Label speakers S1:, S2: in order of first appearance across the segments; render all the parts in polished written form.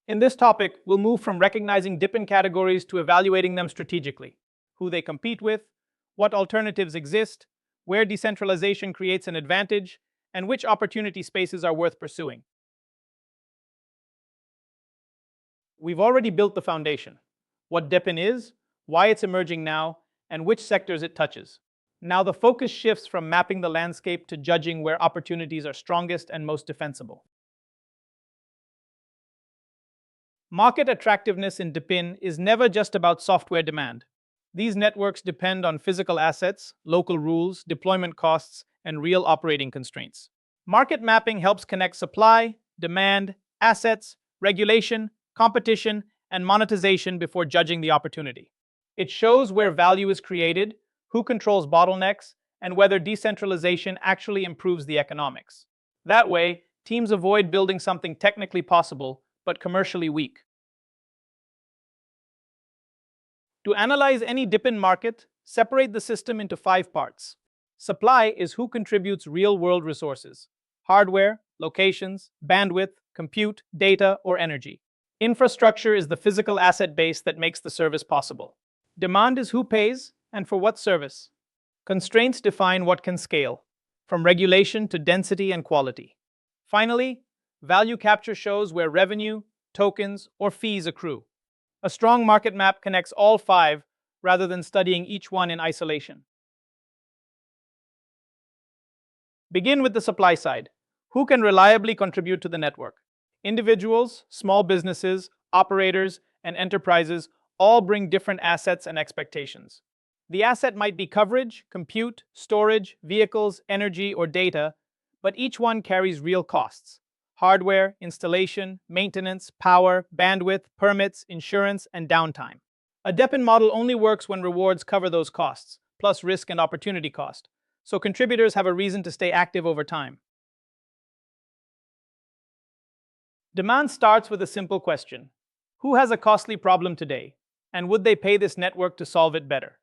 S1: In this topic, we'll move from recognizing DePIN categories to evaluating them strategically, who they compete with, what alternatives exist, where decentralization creates an advantage, and which opportunity spaces are worth pursuing. We've already built the foundation: what DePIN is, why it's emerging now, and which sectors it touches. Now the focus shifts from mapping the landscape to judging where opportunities are strongest and most defensible. Market attractiveness in DePIN is never just about software demand. These networks depend on physical assets, local rules, deployment costs, and real operating constraints. Market mapping helps connect supply, demand, assets, regulation, competition, and monetization before judging the opportunity. It shows where value is created, who controls bottlenecks, and whether decentralization actually improves the economics. That way, teams avoid building something technically possible but commercially weak. To analyze any DePIN market, separate the system into 5 parts. Supply is who contributes real-world resources: hardware, locations, bandwidth, compute, data, or energy. Infrastructure is the physical asset base that makes the service possible. Demand is who pays and for what service. Constraints define what can scale, from regulation to density and quality. Finally, value capture shows where revenue, tokens, or fees accrue. A strong market map connects all 5 rather than studying each one in isolation. Begin with the supply side. Who can reliably contribute to the network? Individuals, small businesses, operators, and enterprises all bring different assets and expectations. The asset might be coverage, compute, storage, vehicles, energy, or data, but each one carries real costs: hardware, installation, maintenance, power, bandwidth, permits, insurance, and downtime. A DePIN model only works when rewards cover those costs, plus risk and opportunity cost, so contributors have a reason to stay active over time. Demand starts with a simple question: who has a costly problem today, and would they pay this network to solve it better?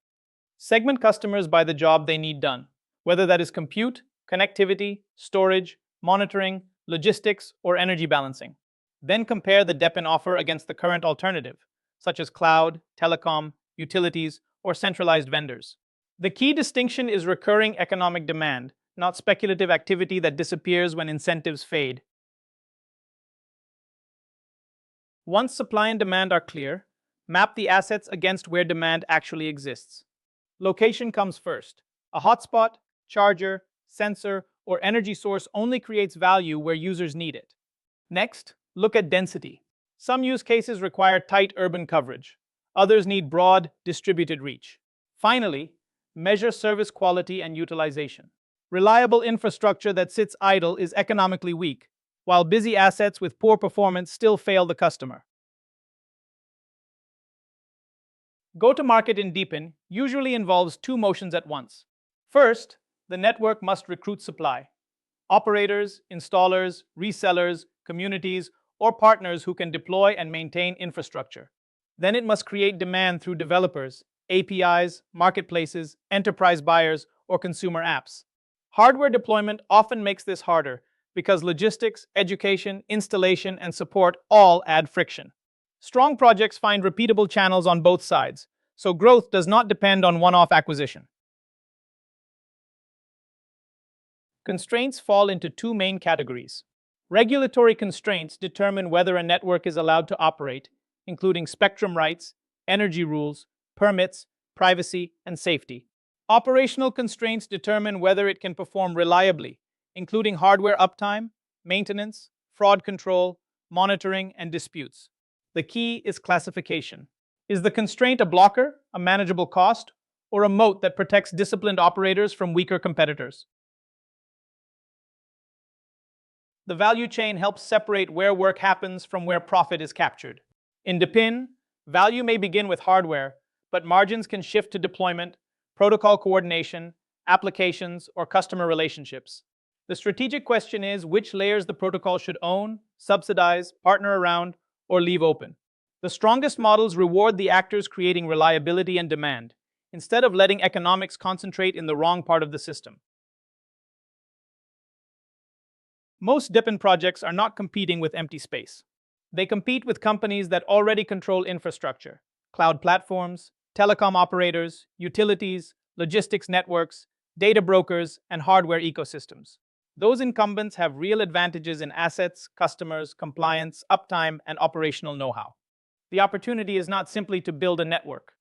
S1: Segment customers by the job they need done, whether that is compute, connectivity, storage, monitoring, logistics, or energy balancing. Then compare the DePIN offer against the current alternative, such as cloud, telecom, utilities, or centralized vendors. The key distinction is recurring economic demand, not speculative activity that disappears when incentives fade. Once supply and demand are clear, map the assets against where demand actually exists. Location comes first. A hotspot, charger, sensor, or energy source only creates value where users need it. Next, look at density. Some use cases require tight urban coverage. Others need broad, distributed reach. Finally, measure service quality and utilization. Reliable infrastructure that sits idle is economically weak, while busy assets with poor performance still fail the customer. Go-to-market in DePIN usually involves 2 motions at once. First, the network must recruit supply: operators, installers, resellers, communities, or partners who can deploy and maintain infrastructure. Then it must create demand through developers, APIs, marketplaces, enterprise buyers, or consumer apps. Hardware deployment often makes this harder because logistics, education, installation, and support all add friction. Strong projects find repeatable channels on both sides, so growth does not depend on one-off acquisition. Constraints fall into 2 main categories. Regulatory constraints determine whether a network is allowed to operate, including spectrum rights, energy rules, permits, privacy, and safety. Operational constraints determine whether it can perform reliably, including hardware uptime, maintenance, fraud control, monitoring, and disputes. The key is classification. Is the constraint a blocker, a manageable cost, or a moat that protects disciplined operators from weaker competitors? The value chain helps separate where work happens from where profit is captured. In DePIN, value may begin with hardware, but margins can shift to deployment, protocol coordination, applications, or customer relationships. The strategic question is which layers the protocol should own, subsidize, partner around, or leave open. The strongest models reward the actors creating reliability and demand, instead of letting economics concentrate in the wrong part of the system. Most DePIN projects are not competing with empty space. They compete with companies that already control infrastructure, cloud platforms, telecom operators, utilities, logistics networks, data brokers, and hardware ecosystems. Those incumbents have real advantages in assets, customers, compliance, uptime, and operational know-how. The opportunity is not simply to build a network.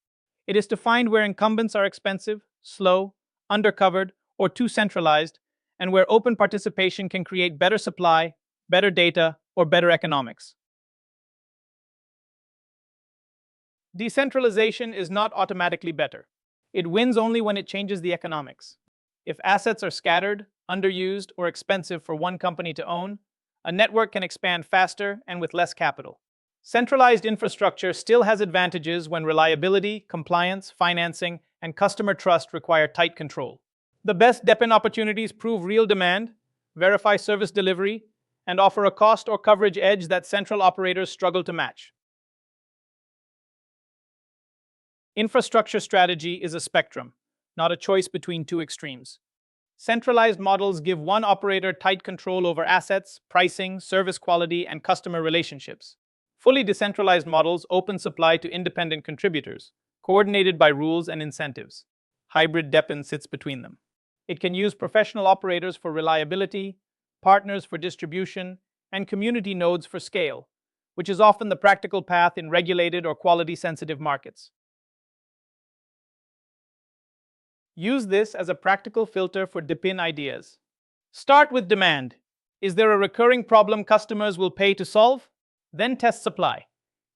S1: It is to find where incumbents are expensive, slow, undercovered, or too centralized, and where open participation can create better supply, better data, or better economics. Decentralization is not automatically better. It wins only when it changes the economics. If assets are scattered, underused, or expensive for one company to own, a network can expand faster and with less capital. Centralized infrastructure still has advantages when reliability, compliance, financing, and customer trust require tight control. The best DePIN opportunities prove real demand, verify service delivery, and offer a cost or coverage edge that central operators struggle to match. Infrastructure strategy is a spectrum, not a choice between two extremes. Centralized models give one operator tight control over assets, pricing, service quality, and customer relationships. Fully decentralized models open supply to independent contributors, coordinated by rules and incentives. Hybrid DePIN sits between them. It can use professional operators for reliability, partners for distribution, and community nodes for scale, which is often the practical path in regulated or quality-sensitive markets. Use this as a practical filter for DePIN ideas. Start with demand. Is there a recurring problem customers will pay to solve? Then test supply.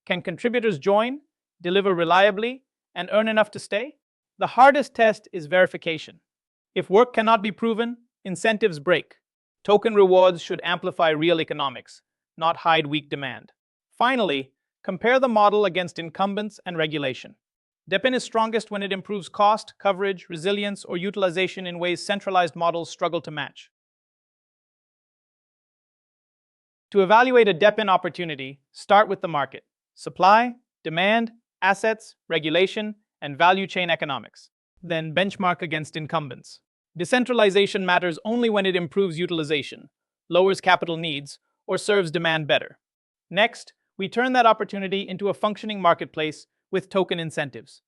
S1: Can contributors join, deliver reliably, and earn enough to stay? The hardest test is verification. If work cannot be proven, incentives break. Token rewards should amplify real economics, not hide weak demand. Finally, compare the model against incumbents and regulation. DePIN is strongest when it improves cost, coverage, resilience, or utilization in ways centralized models struggle to match. To evaluate a DePIN opportunity, start with the market: supply, demand, assets, regulation, and value chain economics. Then benchmark against incumbents. Decentralization matters only when it improves utilization, lowers capital needs, or serves demand better. Next, we turn that opportunity into a functioning marketplace with token incentives.